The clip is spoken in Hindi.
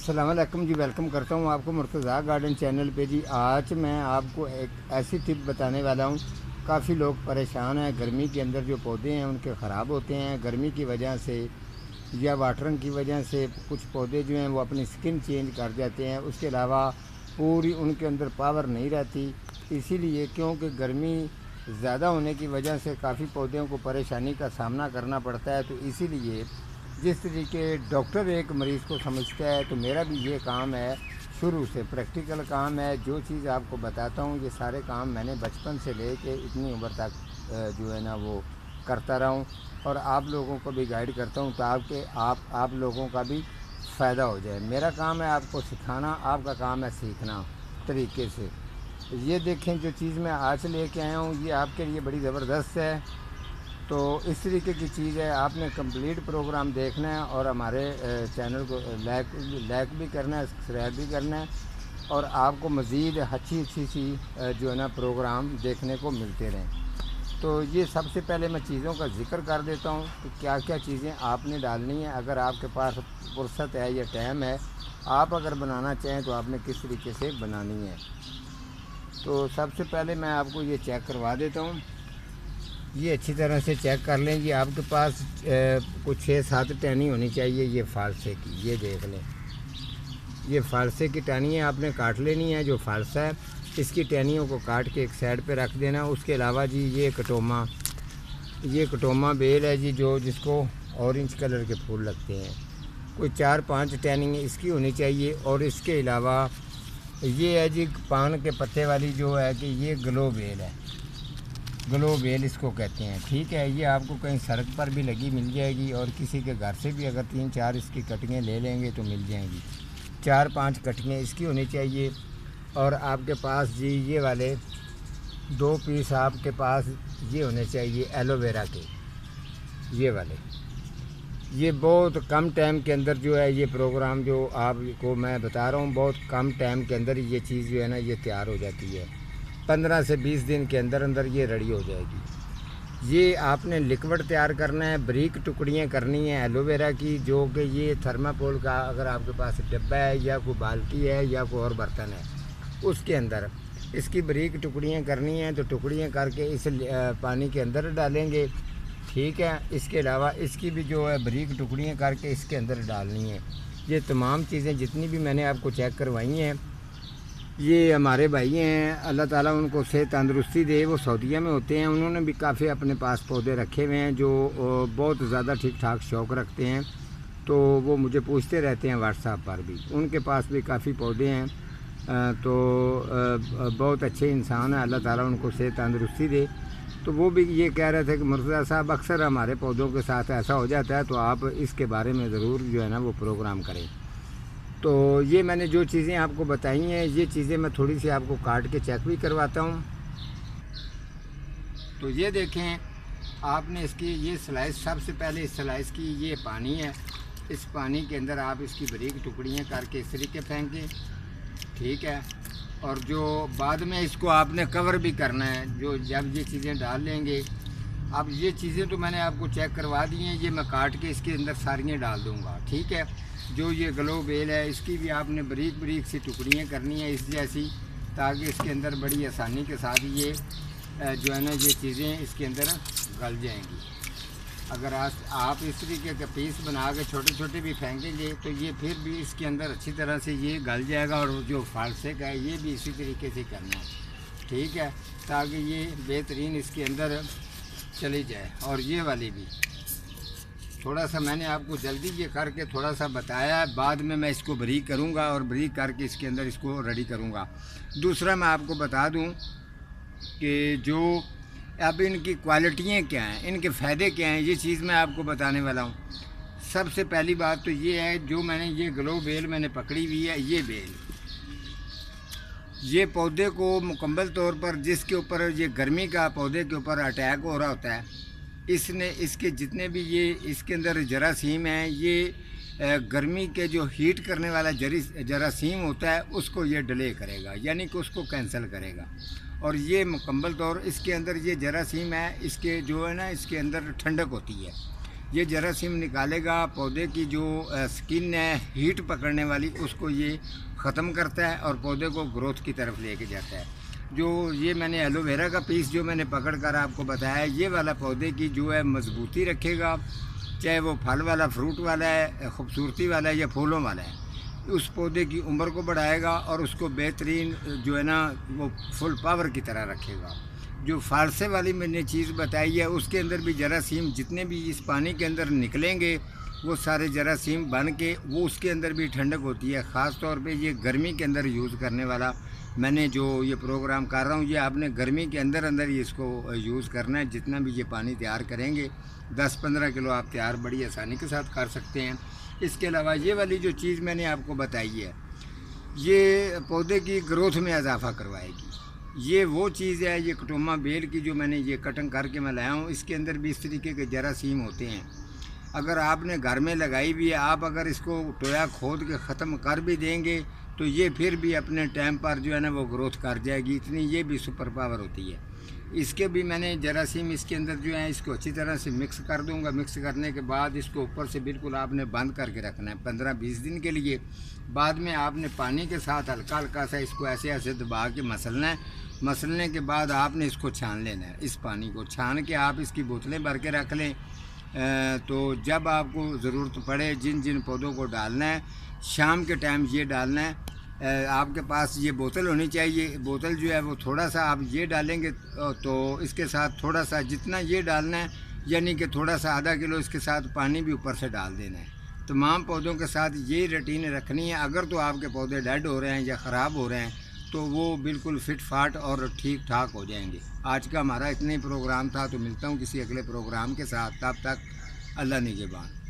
अस्सलाम वालेकुम जी। वेलकम करता हूँ आपको मुर्तज़ा गार्डन चैनल पे जी। आज मैं आपको एक ऐसी टिप बताने वाला हूँ। काफ़ी लोग परेशान हैं, गर्मी के अंदर जो पौधे हैं उनके ख़राब होते हैं गर्मी की वजह से या वाटरिंग की वजह से। कुछ पौधे जो हैं वो अपनी स्किन चेंज कर जाते हैं, उसके अलावा पूरी उनके अंदर पावर नहीं रहती। इसीलिए क्योंकि गर्मी ज़्यादा होने की वजह से काफ़ी पौधों को परेशानी का सामना करना पड़ता है। तो इसीलिए जिस तरीके डॉक्टर एक मरीज़ को समझता है, तो मेरा भी ये काम है, शुरू से प्रैक्टिकल काम है। जो चीज़ आपको बताता हूँ ये सारे काम मैंने बचपन से लेके इतनी उम्र तक जो है ना वो करता रहा हूँ, और आप लोगों को भी गाइड करता हूँ ताकि आप लोगों का भी फ़ायदा हो जाए। मेरा काम है आपको सिखाना, आपका काम है सीखना तरीके से। ये देखें जो चीज़ मैं आज लेके आया हूँ ये आपके लिए बड़ी ज़बरदस्त है। तो इस तरीके की चीज़ है, आपने कंप्लीट प्रोग्राम देखना है और हमारे चैनल को लाइक भी करना है, सब्सक्राइब भी करना है, और आपको मज़ीद अच्छी सी जो है ना प्रोग्राम देखने को मिलते रहें। तो ये सबसे पहले मैं चीज़ों का ज़िक्र कर देता हूँ कि क्या क्या चीज़ें आपने डालनी है। अगर आपके पास फुर्सत है या टाइम है, आप अगर बनाना चाहें तो आपने किस तरीके से बनानी है। तो सबसे पहले मैं आपको ये चेक करवा देता हूँ। ये अच्छी तरह से चेक कर लें जी। आपके पास कुछ 6-7 टहनी होनी चाहिए ये फालसे की। ये देख लें, ये फालसे की टहनी है, आपने काट लेनी है। जो फालसा है इसकी टहनियों को काट के एक साइड पे रख देना। उसके अलावा जी ये कटोमा बेल है जी, जो जिसको ऑरेंज कलर के फूल लगते हैं, कोई 4-5 टहनी इसकी होनी चाहिए। और इसके अलावा ये है जी पान के पत्ते वाली जो है कि ये ग्लो बेल है, ग्लो बेल इसको कहते हैं। ठीक है, ये आपको कहीं सड़क पर भी लगी मिल जाएगी, और किसी के घर से भी अगर 3-4 इसकी कटिंगें ले लेंगे तो मिल जाएंगी। 4-5 कटिंगें इसकी होनी चाहिए। और आपके पास जी ये वाले 2 पीस आपके पास ये होने चाहिए एलोवेरा के, ये वाले। ये बहुत कम टाइम के अंदर जो है ये प्रोग्राम जो आपको मैं बता रहा हूँ, बहुत कम टाइम के अंदर ये चीज़ जो है ना ये तैयार हो जाती है। 15 से 20 दिन के अंदर अंदर ये रेडी हो जाएगी। ये आपने लिक्विड तैयार करना है, बारीक टुकड़ियाँ करनी है एलोवेरा की, जो कि ये थर्माकोल का अगर आपके पास डब्बा है या कोई बाल्टी है या कोई और बर्तन है उसके अंदर इसकी बारीक टुकड़ियाँ करनी है। तो टुकड़ियाँ करके इस पानी के अंदर डालेंगे। ठीक है, इसके अलावा इसकी भी जो है बारीक टुकड़ियाँ करके इसके अंदर डालनी है। ये तमाम चीज़ें जितनी भी मैंने आपको चेक करवाई हैं, ये हमारे भाई हैं, अल्लाह ताला उनको सेहत तंदरुस्ती दे। वो सऊदीया में होते हैं, उन्होंने भी काफ़ी अपने पास पौधे रखे हुए हैं जो बहुत ज़्यादा ठीक ठाक शौक़ रखते हैं। तो वो मुझे पूछते रहते हैं व्हाट्सएप पर भी, उनके पास भी काफ़ी पौधे हैं। तो बहुत अच्छे इंसान हैं, अल्लाह ताला उनको सेहत तंदरुस्ती दे। तो वो भी ये कह रहे थे कि मुर्तज़ा साहब अक्सर हमारे पौधों के साथ ऐसा हो जाता है, तो आप इसके बारे में ज़रूर जो है ना वो प्रोग्राम करें। तो ये मैंने जो चीज़ें आपको बताई हैं, ये चीज़ें मैं थोड़ी सी आपको काट के चेक भी करवाता हूँ। तो ये देखें, आपने इसकी ये स्लाइस, सबसे पहले इस स्लाइस की ये पानी है, इस पानी के अंदर आप इसकी बारीक टुकड़ियाँ करके इस तरीके फेंकें। ठीक है, और जो बाद में इसको आपने कवर भी करना है, जो जब ये चीज़ें डाल लेंगे। अब ये चीज़ें तो मैंने आपको चेक करवा दी हैं, ये मैं काट के इसके अंदर सारियाँ डाल दूँगा। ठीक है, जो ये ग्लो बेल है इसकी भी आपने बारीक बारीक सी टुकड़ियाँ करनी है इस जैसी, ताकि इसके अंदर बड़ी आसानी के साथ ये जो है ना ये चीज़ें इसके अंदर गल जाएंगी। अगर आप इस तरीके के पीस बना के छोटे छोटे भी फेंकेंगे तो ये फिर भी इसके अंदर अच्छी तरह से ये गल जाएगा। और जो फालसे का है ये भी इसी तरीके से करना है। ठीक है, ताकि ये बेहतरीन इसके अंदर चली जाए। और ये वाली भी थोड़ा सा मैंने आपको जल्दी ये करके थोड़ा सा बताया है, बाद में मैं इसको बारीक करूँगा और बारीक करके इसके अंदर इसको रेडी करूँगा। दूसरा मैं आपको बता दूँ कि जो अब इनकी क्वालिटियाँ क्या हैं, इनके फ़ायदे क्या हैं, ये चीज़ मैं आपको बताने वाला हूँ। सबसे पहली बात तो ये है, जो मैंने ये ग्लो बेल मैंने पकड़ी हुई है, ये बेल, ये पौधे को मुकम्मल तौर पर जिसके ऊपर ये गर्मी का पौधे के ऊपर अटैक हो रहा होता है, इसने इसके जितने भी ये इसके अंदर जरासीम हैं, ये गर्मी के जो हीट करने वाला जरासीम होता है उसको ये डिले करेगा, यानी कि उसको कैंसिल करेगा। और ये मुकम्मल तौर इसके अंदर ये जरासीम है, इसके जो है ना इसके अंदर ठंडक होती है। ये जरासीम निकालेगा, पौधे की जो स्किन है हीट पकड़ने वाली उसको ये ख़त्म करता है और पौधे को ग्रोथ की तरफ लेके जाता है। जो ये मैंने एलोवेरा का पीस जो मैंने पकड़ कर आपको बताया, ये वाला पौधे की जो है मजबूती रखेगा, चाहे वो फल वाला, फ्रूट वाला है, खूबसूरती वाला है या फूलों वाला है। उस पौधे की उम्र को बढ़ाएगा और उसको बेहतरीन जो है ना वो फुल पावर की तरह रखेगा। जो फालसे वाली मैंने चीज़ बताई है उसके अंदर भी जरासीम जितने भी इस पानी के अंदर निकलेंगे वो सारे जरासीम बन के वो उसके अंदर भी ठंडक होती है। ख़ास तौर पे ये गर्मी के अंदर यूज़ करने वाला मैंने जो ये प्रोग्राम कर रहा हूँ, ये आपने गर्मी के अंदर अंदर ही इसको यूज़ करना है। जितना भी ये पानी तैयार करेंगे 10-15 किलो आप तैयार बड़ी आसानी के साथ कर सकते हैं। इसके अलावा ये वाली जो चीज़ मैंने आपको बताई है ये पौधे की ग्रोथ में इजाफा करवाएगी। ये वो चीज़ है, ये कटोमा बेल की जो मैंने ये कटिंग करके मैं लाया हूँ, इसके अंदर भी इस तरीके के जरासीम होते हैं। अगर आपने घर में लगाई भी है, आप अगर इसको टोया खोद के ख़त्म कर भी देंगे तो ये फिर भी अपने टाइम पर जो है ना वो ग्रोथ कर जाएगी। इतनी ये भी सुपर पावर होती है। इसके भी मैंने जरासीम इसके अंदर जो है इसको अच्छी तरह से मिक्स कर दूंगा। मिक्स करने के बाद इसको ऊपर से बिल्कुल आपने बंद करके रखना है 15-20 दिन के लिए। बाद में आपने पानी के साथ हल्का हल्का सा इसको ऐसे ऐसे दबा के मसलना है। मसलने के बाद आपने इसको छान लेना है। इस पानी को छान के आप इसकी बोतलें भर के रख लें। तो जब आपको ज़रूरत पड़े जिन जिन पौधों को डालना है शाम के टाइम ये डालना है। आपके पास ये बोतल होनी चाहिए। बोतल जो है वो थोड़ा सा आप ये डालेंगे तो इसके साथ थोड़ा सा जितना ये डालना है यानी कि थोड़ा सा आधा किलो इसके साथ पानी भी ऊपर से डाल देना है। तमाम पौधों के साथ ये रूटीन रखनी है। अगर तो आपके पौधे डेड हो रहे हैं या ख़राब हो रहे हैं तो वो बिल्कुल फिट फाट और ठीक ठाक हो जाएंगे। आज का हमारा इतना ही प्रोग्राम था, तो मिलता हूँ किसी अगले प्रोग्राम के साथ। तब तक अल्लाह निगहबान।